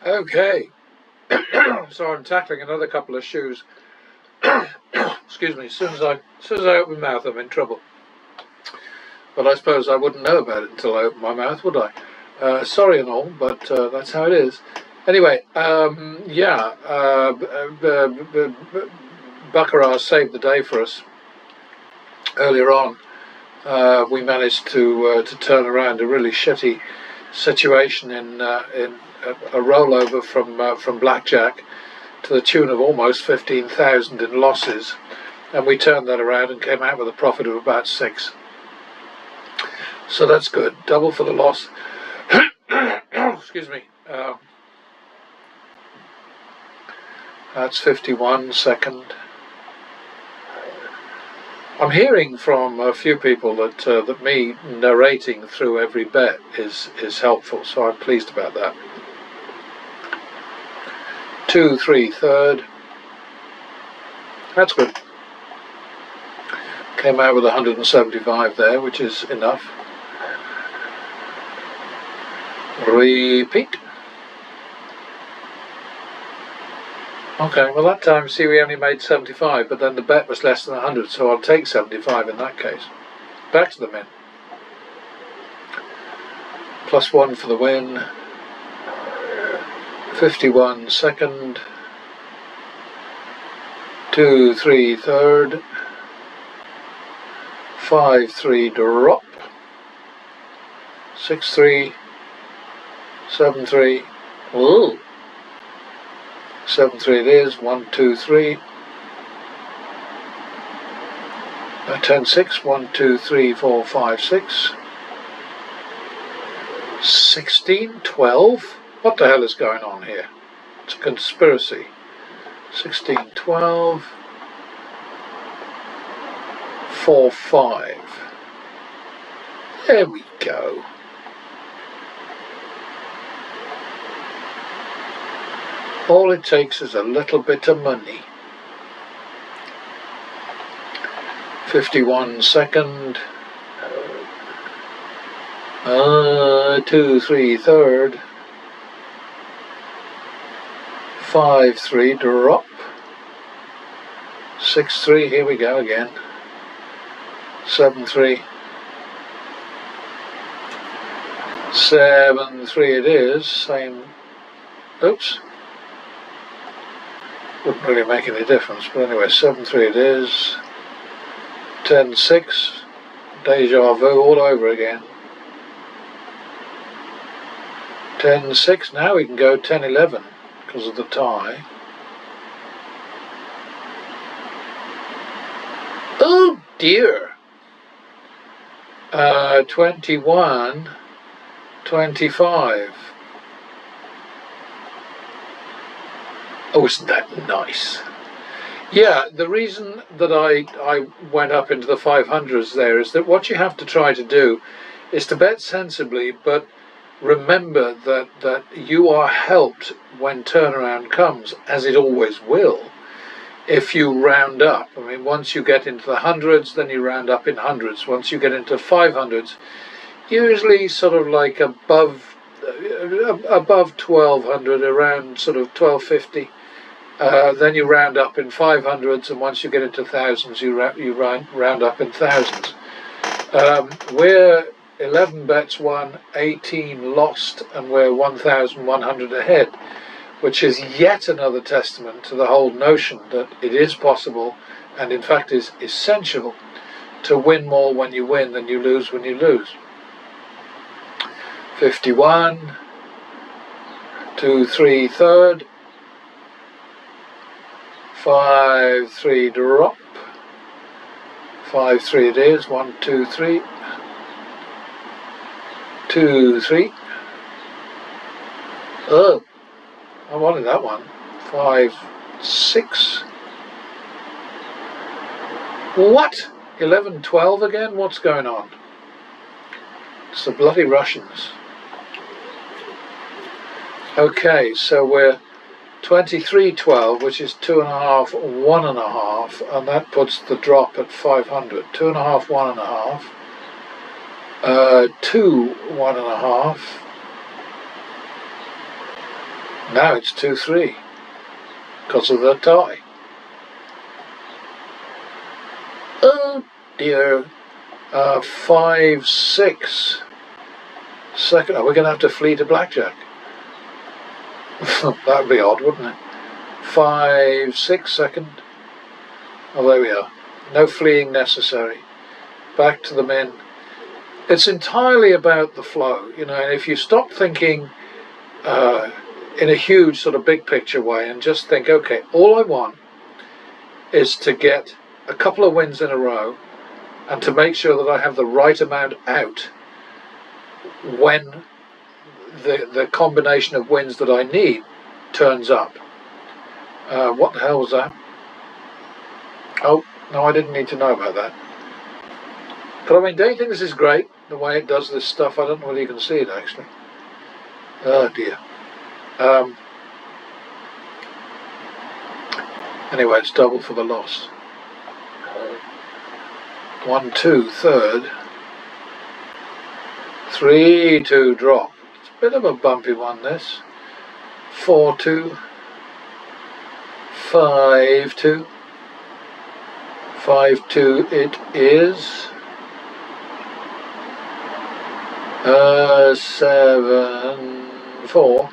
Okay, so I'm tackling another couple of shoes. Excuse me. As soon as I open my mouth, I'm in trouble. But I suppose I wouldn't know about it until I open my mouth, would I? Sorry and all, but that's how it is. Anyway, baccarat saved the day for us earlier on. We managed to turn around a really shitty situation in a rollover from blackjack to the tune of almost 15,000 in losses, and we turned that around and came out with a profit of about 6. So that's good. Double for the loss. Excuse me. That's 51 second. I'm hearing from a few people that me narrating through every bet is helpful, so I'm pleased about that. 2, 3, third. That's good. Came out with 175 there, which is enough. Repeat. Okay, well that time, see, we only made 75, but then the bet was less than 100, so I'll take 75 in that case. Back to the min. +1 for the win. 51 second. 2, 3 third. 5, 3 drop. 6, 3. 7, 3. Ooh. 7, 3 it is. 1, 2, 3. 10, 6. 1, 2, 3, 4, 5, 6. 16, 12. What the hell is going on here? It's a conspiracy. 16, 12. 4, 5. There we go. All it takes is a little bit of money. 51 second. 2, 3 third. 5, 3 drop. 6, 3. Here we go again. 7, 3. 7, 3 it is. Same. Oops. Wouldn't really make any difference, but anyway, 7, 3 it is. 10, 6. Deja vu all over again. 10, 6. Now we can go 10, 11 because of the tie. Oh dear. 21, 25. Oh, isn't that nice? Yeah, the reason that I went up into the 500s there is that what you have to try to do is to bet sensibly, but remember that you are helped when turnaround comes, as it always will, if you round up. I mean, once you get into the hundreds, then you round up in hundreds. Once you get into 500s, usually sort of like above 1200, around sort of 1250. Then you round up in 500s, and once you get into thousands, you round up in thousands. We're 11 bets won, 18 lost, and we're 1,100 ahead, which is yet another testament to the whole notion that it is possible, and in fact is essential, to win more when you win than you lose when you lose. 51, 2, 3 third. 5, 3 drop. 5, 3 it is. 1, 2, 3. 2, 3. Oh, I wanted that one. 5, 6. What? 11, 12 again? What's going on? It's the bloody Russians. Okay, so we're 23, 12, which is 2.5, 1.5, and that puts the drop at 500. 2.5, 1.5. 2, 1.5. Now it's 2-3 because of the tie. Oh dear. 5-6 second. Oh, we're going to have to flee to blackjack. That would be odd, wouldn't it? 5-6 second. Oh, there we are. No fleeing necessary. Back to the min. It's entirely about the flow, you know, and if you stop thinking in a huge sort of big picture way and just think, okay, all I want is to get a couple of wins in a row and to make sure that I have the right amount out when the combination of wins that I need turns up. What the hell was that? Oh, no, I didn't need to know about that. But I mean, don't you think this is great, the way it does this stuff? I don't know whether you can see it, actually. Oh, dear. Anyway, it's double for the loss. 1-2 third. 3-2 drop. It's a bit of a bumpy one, this. 4-2. 5-2. 5-2 it is. 7-4.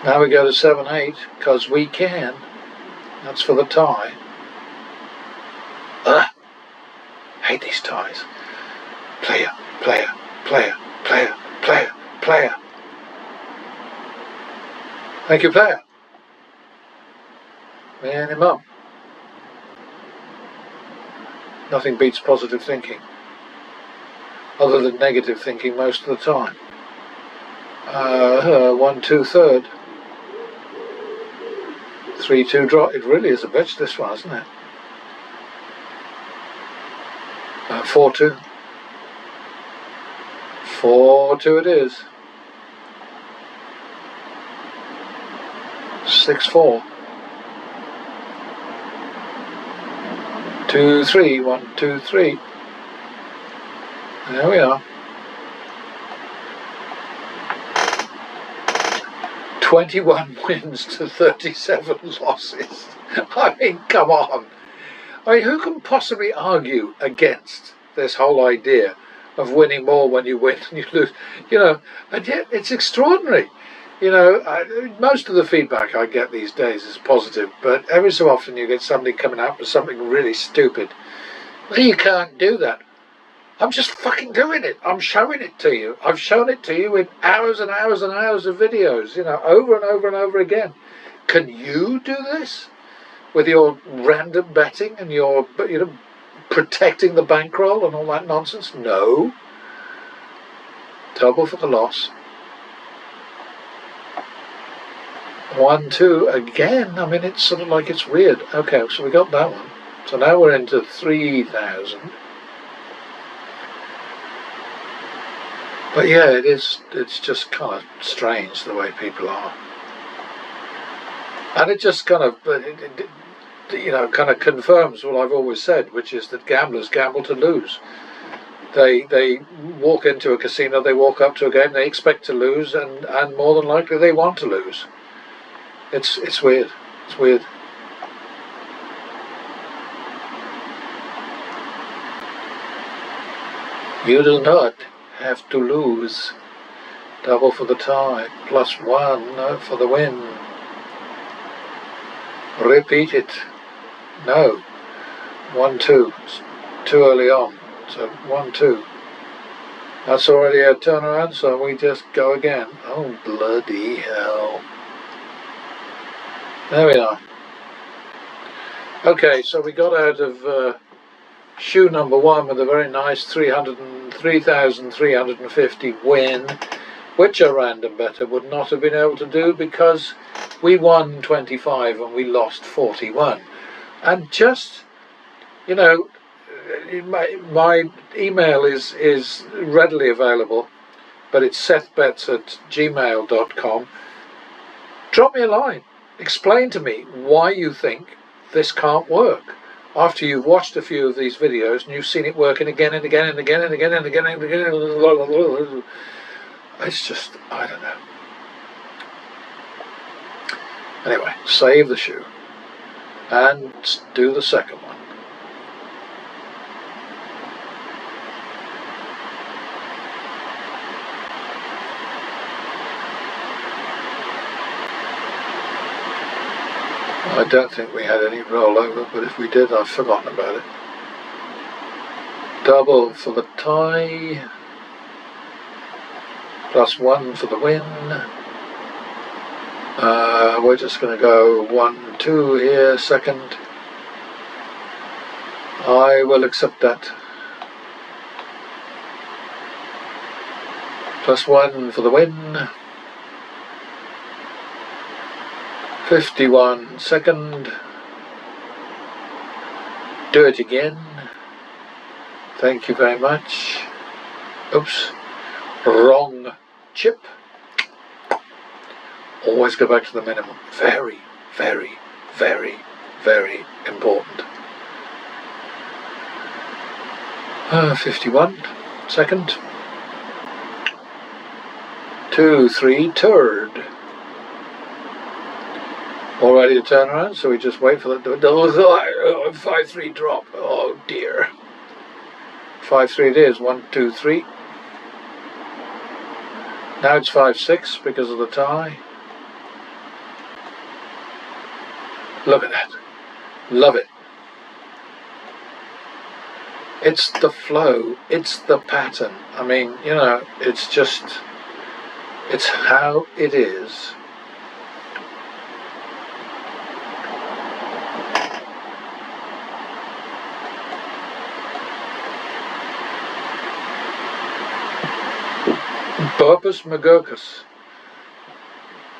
Now we go to 7-8 because we can. That's for the tie. Hate these ties. Player, player, player, player, player, player. Thank you, player. Man him up. Nothing beats positive thinking, other than negative thinking most of the time. 1-2 third. 3-2 drop. It really is a bitch, this one, isn't it? 4-2. 4-2 it is. 6-4. 2-3. 1-2-3. There we are. 21 wins to 37 losses. I mean, come on. I mean, who can possibly argue against this whole idea of winning more when you win and you lose? You know, and yet it's extraordinary. You know, most of the feedback I get these days is positive, but every so often you get somebody coming out with something really stupid. Well, you can't do that. I'm just fucking doing it. I'm showing it to you. I've shown it to you in hours and hours and hours of videos, you know, over and over and over again. Can you do this with your random betting and your, you know, protecting the bankroll and all that nonsense? No. Double for the loss. 1-2 again. I mean, it's sort of like it's weird. Okay, so we got that one. So now we're into 3,000. But yeah, it's just kind of strange the way people are. And it just kind of, you know, kind of confirms what I've always said, which is that gamblers gamble to lose. They walk into a casino, they walk up to a game, they expect to lose, and more than likely they want to lose. It's weird. It's weird. You do not have to lose. Double for the tie, +1 for the win. Repeat it. No. 1-2. It's too early on. So 1-2. That's already a turnaround, so we just go again. Oh, bloody hell. There we are. Okay, so we got out of shoe number 1 with a very nice 3,350 win, which a random better would not have been able to do because we won 25 and we lost 41. And just, you know, my email is readily available, but it's sethbets@gmail.com. Drop me a line. Explain to me why you think this can't work. After you've watched a few of these videos and you've seen it working again and again and again and again and again and again. It's just, I don't know. Anyway, save the shoe and do the second one. I don't think we had any rollover, but if we did, I've forgotten about it. Double for the tie, +1 for the win. We're just going to go 1, 2 here, second. I will accept that. +1 for the win. 51 second. Do it again. Thank you very much. Oops. Wrong chip. Always go back to the minimum. Very, very, very, very important. 51 second. 2, 3 third. All ready to turn around, so we just wait for the 5-3 drop. Oh dear. 5-3 it is. 1, 2, 3. Now it's 5-6 because of the tie. Look at that. Love it. It's the flow. It's the pattern. I mean, you know, it's just, it's how it is. Purpose McGurkus.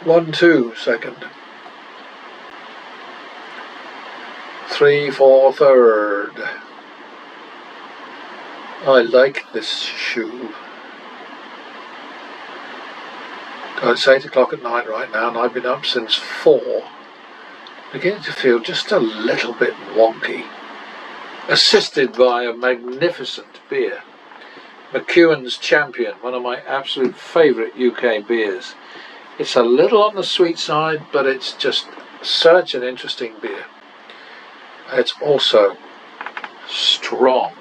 1, 2 second. 3, 4 third. I like this shoe. It's 8 o'clock at night right now, and I've been up since 4. Beginning to feel just a little bit wonky. Assisted by a magnificent beer. McEwan's Champion, one of my absolute favourite UK beers. It's a little on the sweet side, but it's just such an interesting beer. It's also strong.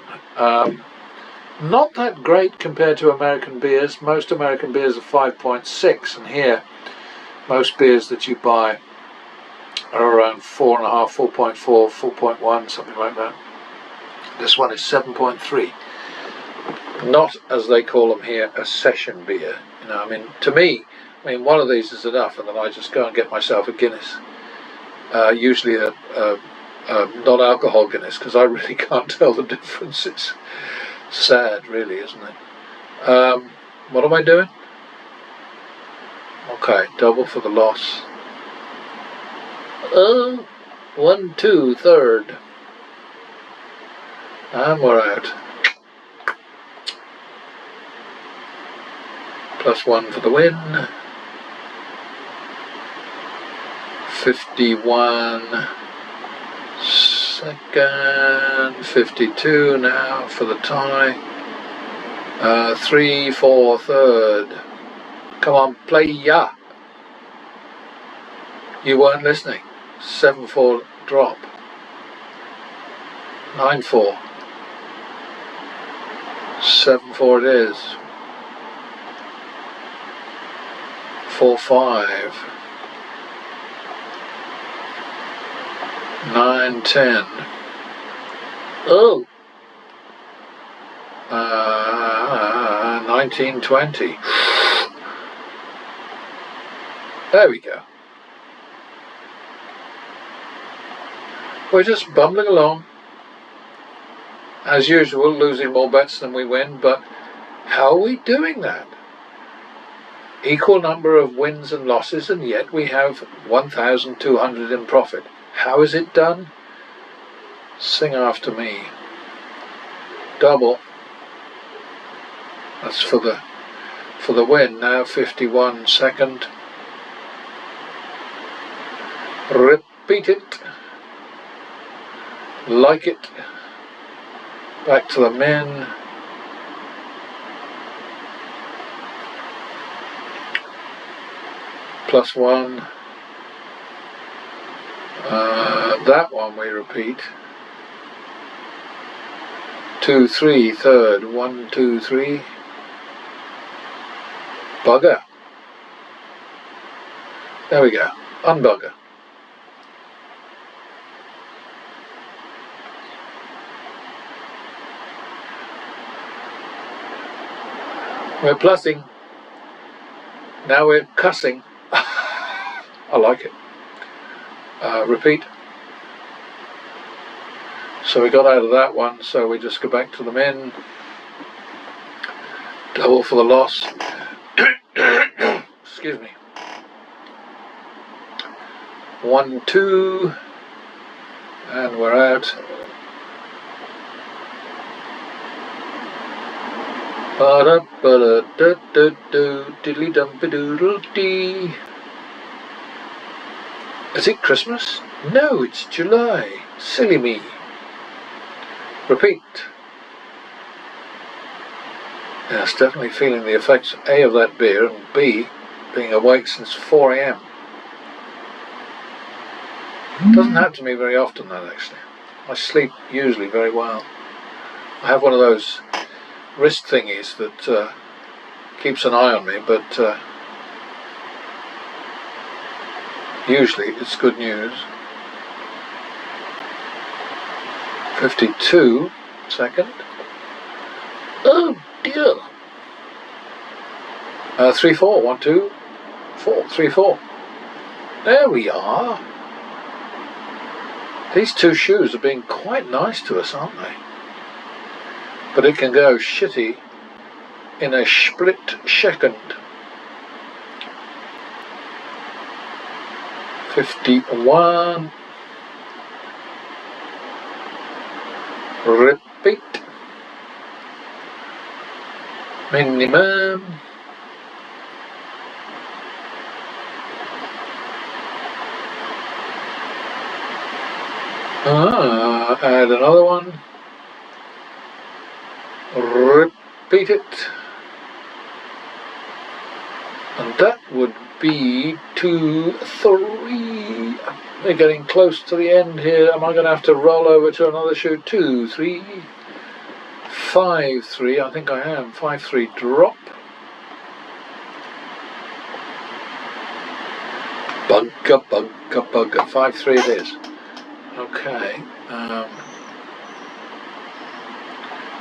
Not that great compared to American beers. Most American beers are 5.6, and here most beers that you buy are around 4.5, 4.4, 4.1, something like that. This one is 7.3. Not, as they call them here, a session beer. You know, I mean, to me, one of these is enough, and then I just go and get myself a Guinness. Usually a non-alcohol Guinness, because I really can't tell the difference. It's sad, really, isn't it? What am I doing? Okay, double for the loss. 1, 2 third. And we're out. +1 for the win. 51 second. 52 now for the tie. 3, 4 third. Come on, play ya. You weren't listening. 7-4 drop. 9-4. 7-4 it is. 4-5. 9-10. Oh. 19-20. There we go. We're just bumbling along. As usual, losing more bets than we win, but how are we doing that? Equal number of wins and losses, and yet we have 1,200 in profit. How is it done? Sing after me. Double. That's for the win now. 51 second. Repeat it. Like it. Back to the min. +1. That one we repeat. 2, 3, third, 1, 2, 3. Bugger. There we go. Unbugger. We're plussing. Now we're cussing. I like it. Repeat. So we got out of that one, so we just go back to the min. Double for the loss. Excuse me. 1, 2. And we're out. Diddly-dum-ba-doodle-dee. Is it Christmas? No, it's July. Silly me. Repeat. Yes, definitely feeling the effects, A, of that beer, and B, being awake since 4 AM. Doesn't happen to me very often, that, actually. I sleep usually very well. I have one of those wrist thingies that keeps an eye on me, but usually it's good news. 52, second. Oh dear. 3, 4, 1, 2, 4, 3, 4. There we are. These two shoes are being quite nice to us, aren't they? But it can go shitty in a split second. 51. Repeat. Minimum. Add another one. Repeat it. And that would be 2, 3. We're getting close to the end here. Am I going to have to roll over to another shoe? 2, 3, 5, 3. I think I am. 5, 3, drop. Bugger, bugger, bugger. 5, 3 it is. Okay.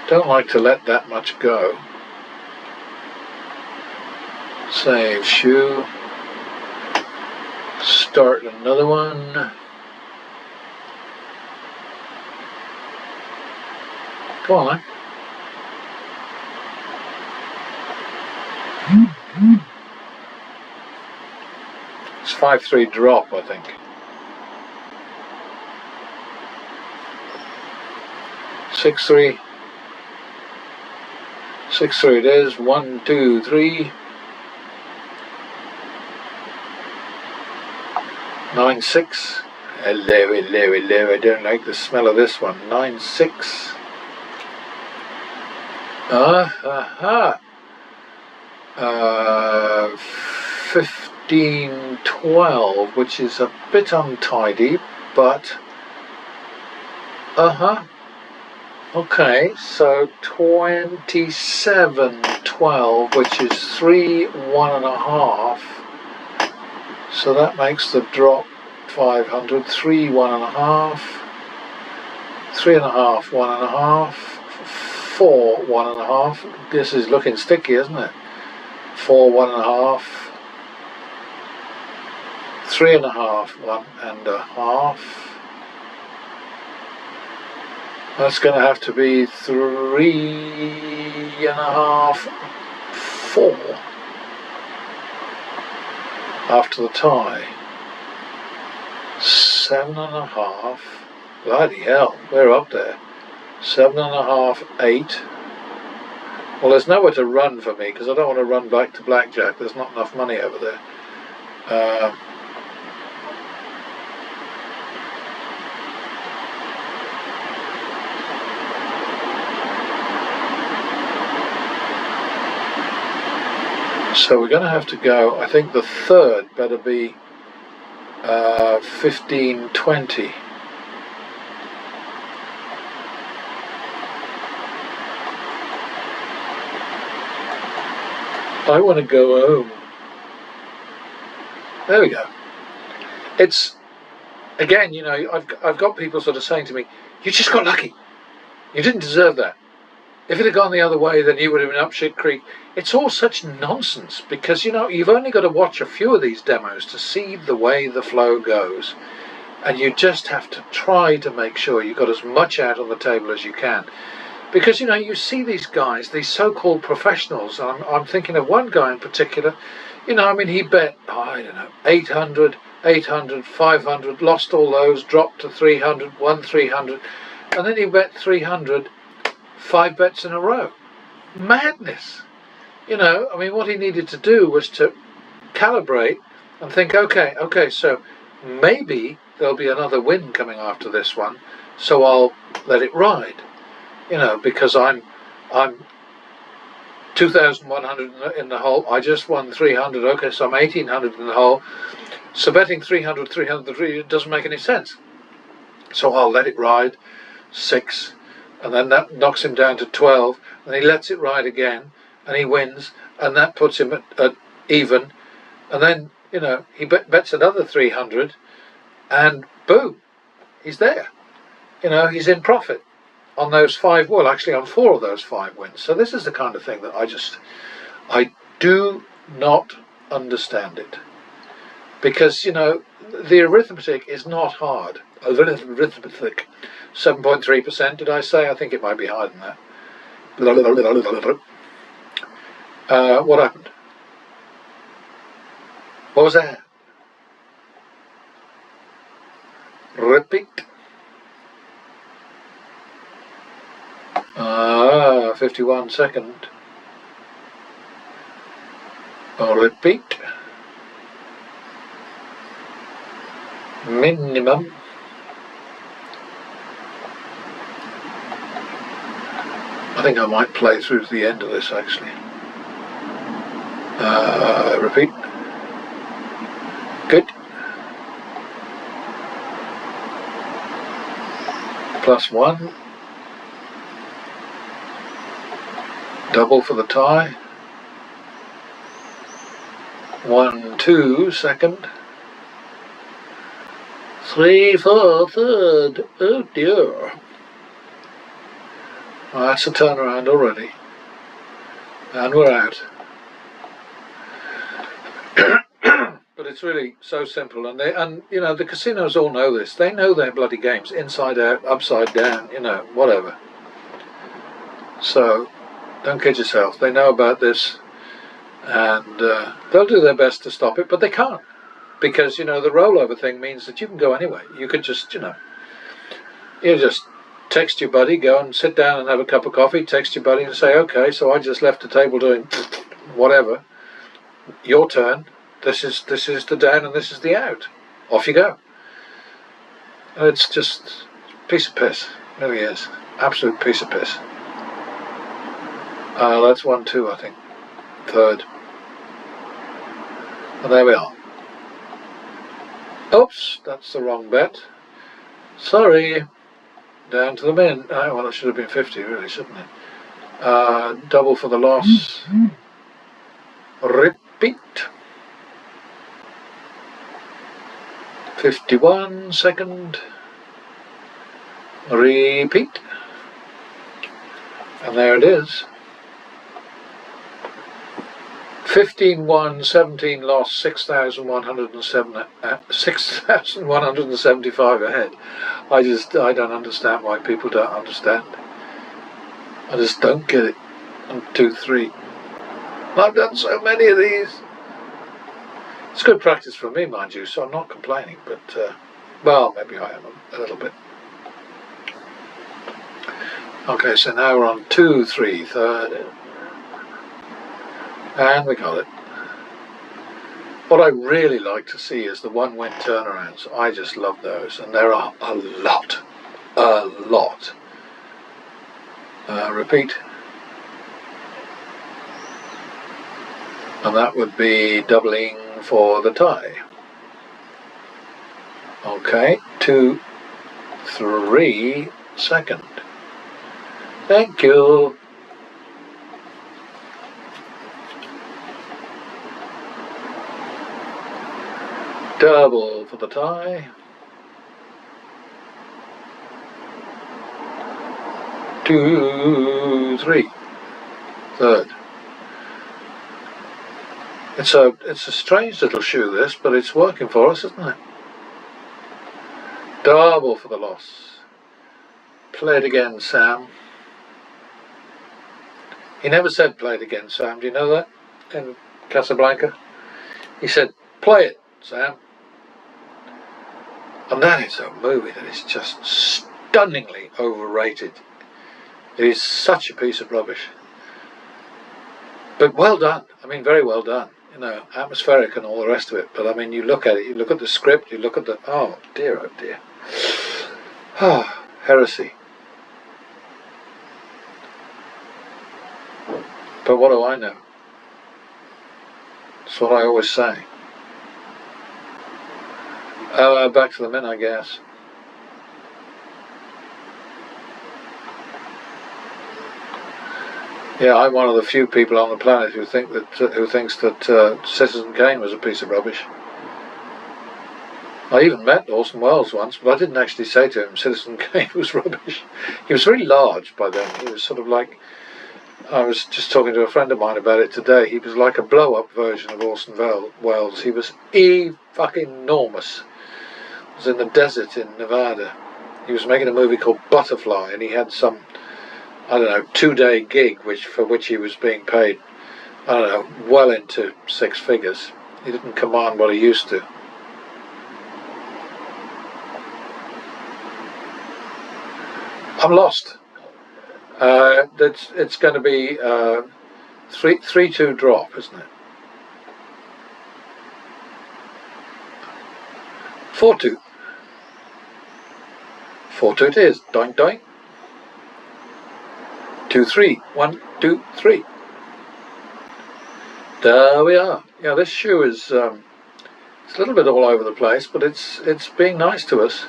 Don't like to let that much go. Save shoe. Start another one. Come on, then. It's 5, 3 drop, I think. 6, 3. 6, 3 it is. 1, 2, 3. 9, 6. Hello, hello, hello. I don't like the smell of this one. 9, 6. 15, 12, which is a bit untidy, but okay, so 27, 12, which is 3, 1.5. So that makes the drop 500. 3, 1.5. 3.5, 1.5. 4, 1.5. This is looking sticky, isn't it? 4, 1.5. 3.5, 1.5. That's going to have to be 3.5, 4 after the tie. 7.5. Bloody hell, we're up there. 7.5, 8. Well, there's nowhere to run for me because I don't want to run back to blackjack. There's not enough money over there. So we're going to have to go. I think the third better be 15-20. I want to go home. There we go. It's, again, you know, I've got people sort of saying to me, you just got lucky. You didn't deserve that. If it had gone the other way, then you would have been up shit creek. It's all such nonsense because, you know, you've only got to watch a few of these demos to see the way the flow goes. And you just have to try to make sure you've got as much out on the table as you can. Because, you know, you see these guys, these so-called professionals. I'm thinking of one guy in particular. You know, I mean, he bet, I don't know, 800, 500, lost all those, dropped to 300, won 300. And then he bet 300, 5 bets in a row. Madness. You know, I mean, what he needed to do was to calibrate and think, okay, so maybe there'll be another win coming after this one, so I'll let it ride. You know, because I'm 2,100 in the hole. I just won 300. Okay, so I'm 1,800 in the hole. So betting 300, it doesn't make any sense. So I'll let it ride. 6, and then that knocks him down to 12, and he lets it ride again, and he wins, and that puts him at even, and then, you know, he bets another 300, and boom, he's there. You know, he's in profit on those 5, well, actually on 4 of those 5 wins. So this is the kind of thing that I do not understand it. Because, you know, the arithmetic is not hard. Arithmetic. 7.3%, did I say? I think it might be higher than that. What happened? What was that? Repeat. 51 second. Repeat. Minimum. I think I might play through to the end of this actually. Repeat. Good. +1. Double for the tie. 1, 2, second. 3, 4, third. Oh dear. Well, that's a turnaround already. And we're out. But it's really so simple, and you know, the casinos all know this. They know their bloody games, inside out, upside down, you know, whatever. So don't kid yourself. They know about this, and they'll do their best to stop it, but they can't, because, you know, the rollover thing means that you can go anywhere. You could just, you know, just text your buddy, go and sit down and have a cup of coffee, text your buddy and say, okay, so I just left the table doing whatever, your turn, this is the down and this is the out, off you go. And it's just a piece of piss, it really is, absolute piece of piss. That's 1, 2, I think, third, and there we are. Oops, that's the wrong bet, sorry. Down to the min. Oh, well, it should have been 50, really, shouldn't it? Double for the loss. Repeat. 51, second. Repeat. And there it is. 15 won, 17 lost, 6,175 ahead. I don't understand why people don't understand. I just don't get it. 1, 2, 3. I've done so many of these. It's good practice for me, mind you, so I'm not complaining, but, well, maybe I am a little bit. Okay, so now we're on 2, 3, third. And we got it. What I really like to see is the 1-win turnarounds. I just love those, and there are a lot. Repeat. And that would be doubling for the tie. Okay, 2, 3 second. Thank you. Double for the tie. 2, 3. Third. It's a strange little shoe, this, but it's working for us, isn't it? Double for the loss. Play it again, Sam. He never said play it again, Sam. Do you know that? In Casablanca? He said, play it, Sam. And that is a movie that is just stunningly overrated. It is such a piece of rubbish. But well done. I mean, very well done. You know, atmospheric and all the rest of it. But I mean, you look at it, you look at the script, you look at the... Oh, dear, oh, dear. Ah, heresy. But what do I know? That's what I always say. Back to the men, I guess. Yeah, I'm one of the few people on the planet who thinks that Citizen Kane was a piece of rubbish. I even met Orson Welles once, but I didn't actually say to him Citizen Kane was rubbish. He was very large by then. He was sort of like, I was just talking to a friend of mine about it today. He was like a blow-up version of Orson Welles. He was fucking enormous. He was in the desert in Nevada. He was making a movie called Butterfly, and he had some, I don't know, 2-day gig for which he was being paid, I don't know, well into 6 figures. He didn't command what he used to. I'm lost. It's going to be 3-2 drop, isn't it? 4-2. 4-2 it is. Doink doink. 2-3. 1, 2, 3. There we are. Yeah, this shoe is it's a little bit all over the place, but it's being nice to us.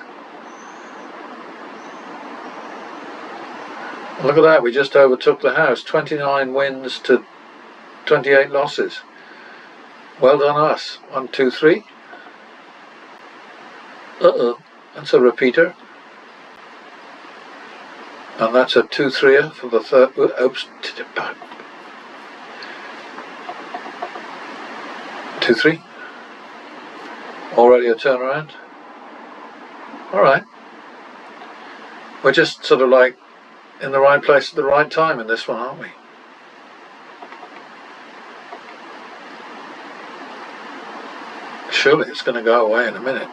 Look at that, we just overtook the house. 29 wins to 28 losses. Well done us. 1, 2, 3. Uh-oh, that's a repeater. And that's a 2-3er for the third. Oops. 2-3. Already a turnaround. Alright. We're just sort of like in the right place at the right time in this one, aren't we? Surely it's going to go away in a minute.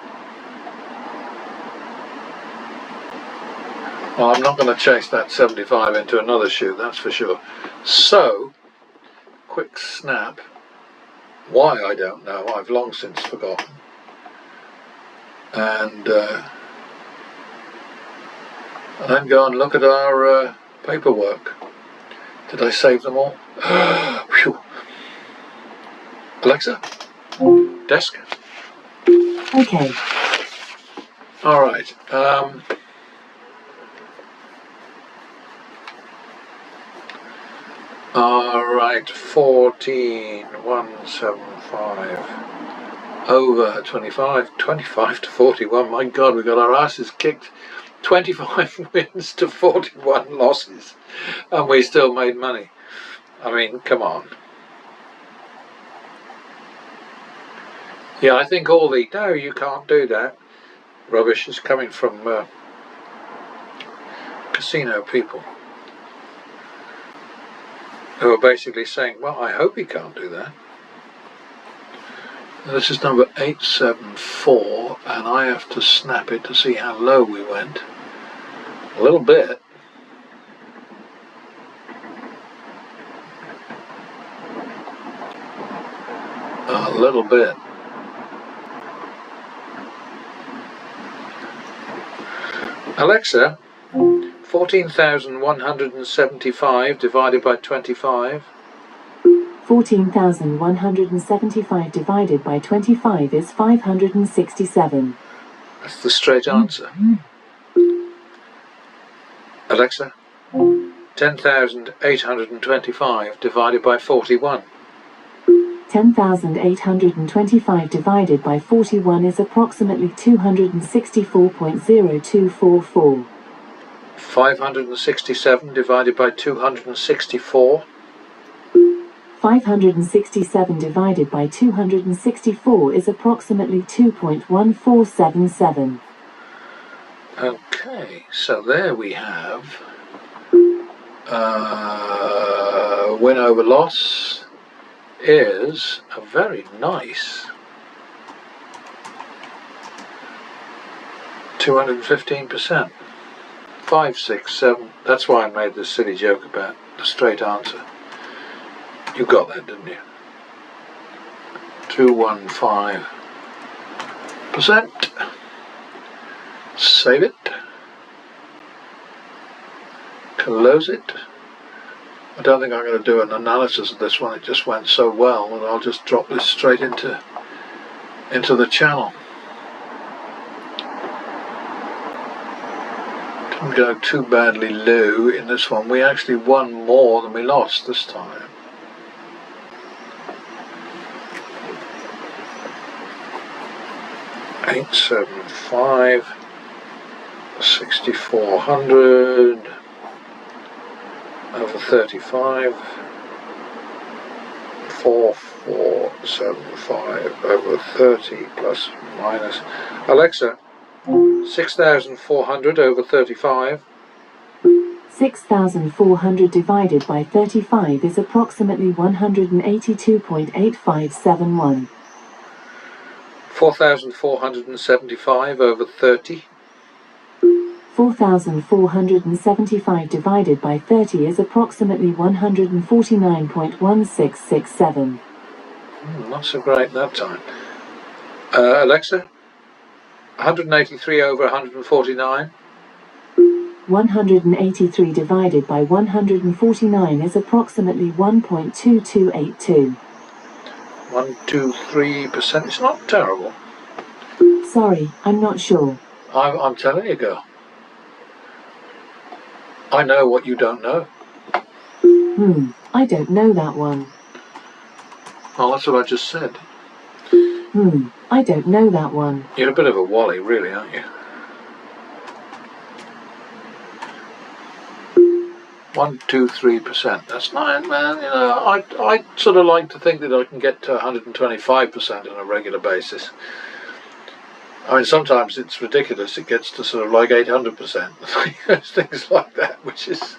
Well, I'm not going to chase that 75 into another shoe, that's for sure. So, quick snap. Why, I don't know. I've long since forgotten. And then go and look at our paperwork. Did I save them all? Phew. Alexa? Desk? Okay. Alright. Alright, 14,175 over 25 to 41. My God, we got our asses kicked. 25 wins to 41 losses, and we still made money. I mean, come on. Yeah, I think all the no, you can't do that rubbish is coming from casino people who are basically saying, well, I hope he can't do that. This is number 874, and I have to snap it to see how low we went. A little bit. A little bit. Alexa, 14,175 divided by 25. 14,175 divided by 25 is 567. That's the straight answer. Alexa, 10,825 divided by 41. 10,825 divided by 41 is approximately 264.0244. 567 divided by 264. 567 divided by 264 is approximately 2.1477. Okay, so there we have win over loss is a very nice 215%. 5, 6, 7. That's why I made this silly joke about the straight answer. You got that, didn't you? 215%. Save it. Close it. I don't think I'm going to do an analysis of this one. It just went so well that I'll just drop this straight into the channel. Didn't go too badly low in this one. We actually won more than we lost this time. $875, 6,400 over 35, 4,475 over 30 plus minus. Alexa, 6,400 over 35. 6,400 divided by 35 is approximately 182.8571. 4,475 over 30. 4,475 divided by 30 is approximately 149.1667. Not so great that time. Alexa, 183 over 149. 183 divided by 149 is approximately 1.2282. 123%. It's not terrible. Sorry, I'm not sure. I'm telling you, girl. I know what you don't know. I don't know that one. Well, that's what I just said. I don't know that one. You're a bit of a wally, really, aren't you? 123%. That's not, man. You know, I sort of like to think that I can get to 125% on a regular basis. I mean, sometimes it's ridiculous. It gets to sort of like 800%. Things like that, which is,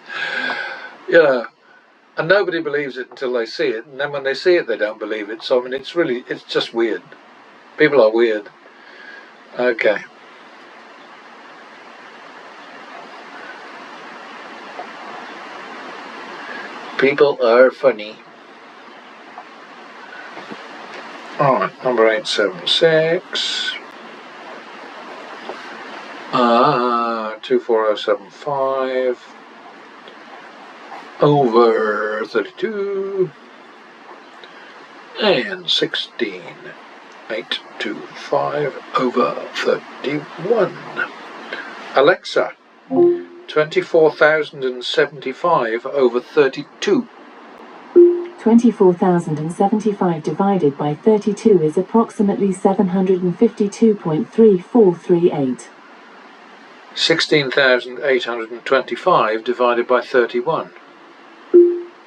you know, and nobody believes it until they see it. And then when they see it, they don't believe it. So, I mean, it's just weird. People are weird. Okay. People are funny. Alright, number 876. 24075 over 32 and 16,825 over 31. Alexa, 24,075 over 32. 24,075 divided by 32 is approximately 752.3438. 16,825 divided by 31.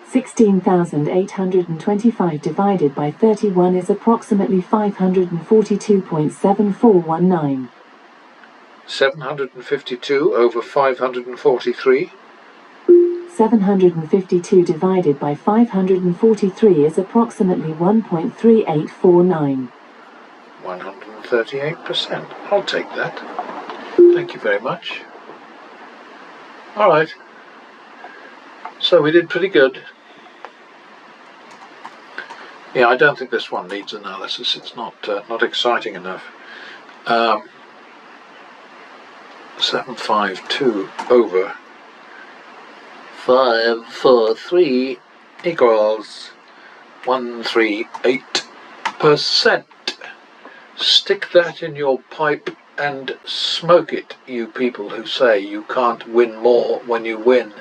16,825 divided by 31 is approximately 542.7419. 752 over 543. 752 divided by 543 is approximately 1.3849. 138%. I'll take that. Thank you very much. Alright. So we did pretty good. Yeah, I don't think this one needs analysis. It's not exciting enough. 752 over 543 equals 138%. Stick that in your pipe and smoke it, you people who say you can't win more when you win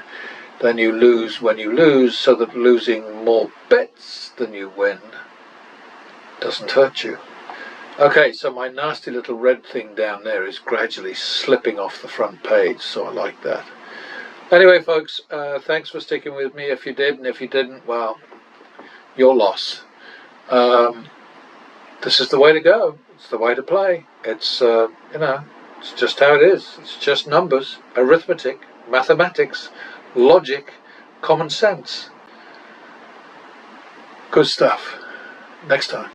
than you lose when you lose, so that losing more bets than you win doesn't hurt you. Okay, so my nasty little red thing down there is gradually slipping off the front page, so I like that. Anyway, folks, thanks for sticking with me if you did, and if you didn't, well, your loss. This is the way to go. It's the way to play. It's, it's just how it is. It's just numbers, arithmetic, mathematics, logic, common sense. Good stuff. Next time.